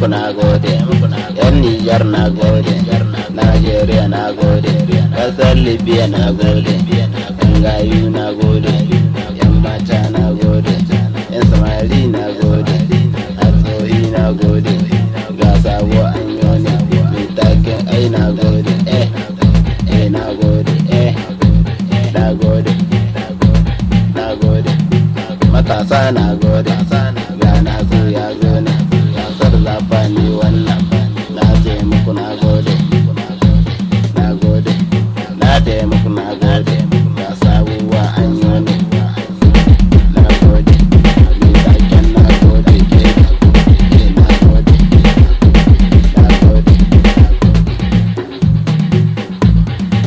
na gode, yan Nijar na gode, Najeriya na gode, ƙasar Libya na gode, yan gayu na gode, yan mata na gode, yan samari na gode, atsohi na gode, ga sabo an yoni mai takin ai na gode, na gode, na gode, na gode, matasa na gode, ga na zo ya zo ne, gasar zafa ne wannan, na ce muku na gode, na gode, na ce muku na gode, ga sabuwa an yoni, na gode, mai taken na gode, na gode, na gode,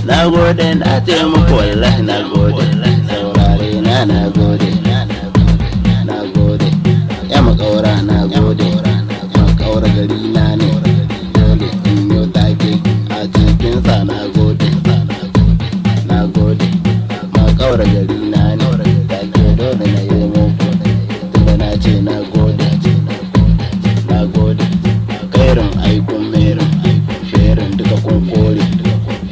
na gode, na ce muku wallahi na gode, saurare na gode, na gode, ya makaura na gode, makaura gari na ne, dole in yi take a cikinsa na gode, na gode, makaura gari na ne, take dole na yi muku, tunda na ce na gode, na gode, kairin aikun merin, sherin duka kun kore,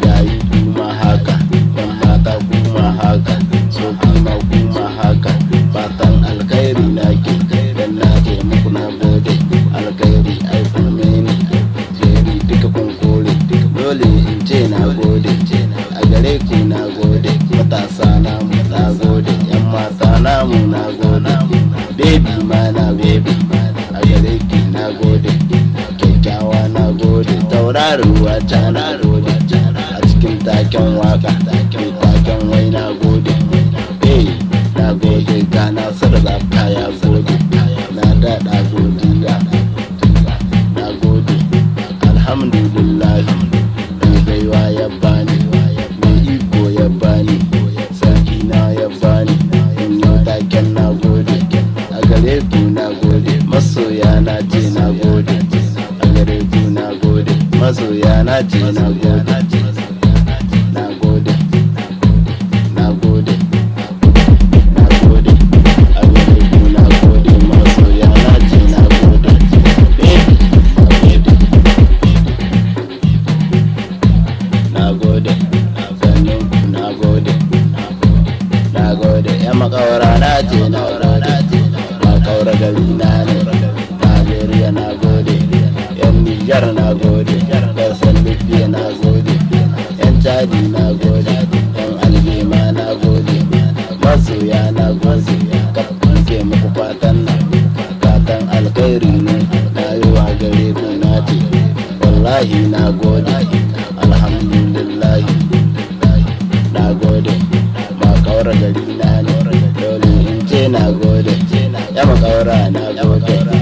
yayi kuma haka, yan mata kuma haka, so kuma haka, fatan alkhairi na ke, dan na ce muku na gode, alkhairi aikun meni, sheri duka kun kore, dole in ce na gode, a gare ku na gode, matasa namu na gode, yan mata namu na gode, baby ma na gode, a gare ki na gode, kyakkyawa na gode, tauraruwa ta na gode, a cikin taken waka, taken wai na gode, na gode, ga Nasir Zafa ya gode, na daɗa godiya, na gode, alhamdulillah, mai baiwa ya bani, mai iko ya bani, sarki na ya bani, in yi taken na gode, a gare ku na gode, masoya na ce na gode, a gare ku na gode, masoya na ce na gode, na gode, na gode, na gode, a gare ku na gode, masoya na ce na gode, na gode, sannan ku na gode, na gode, yan makaura na ce na gode, makaura gari na ne, Najeriya na gode, yan Nijar na gode, ƙasar Libya na gode, yan Chadi na gode, yan Algema na gode, masoya na gode, kafin ke muku fatan alkhairi ne, na yi wa gare ku na ce, wallahi na gode, alhamdulillahi, na gode, makaura gari na ne, dole in ce na gode, ya makaura na gode.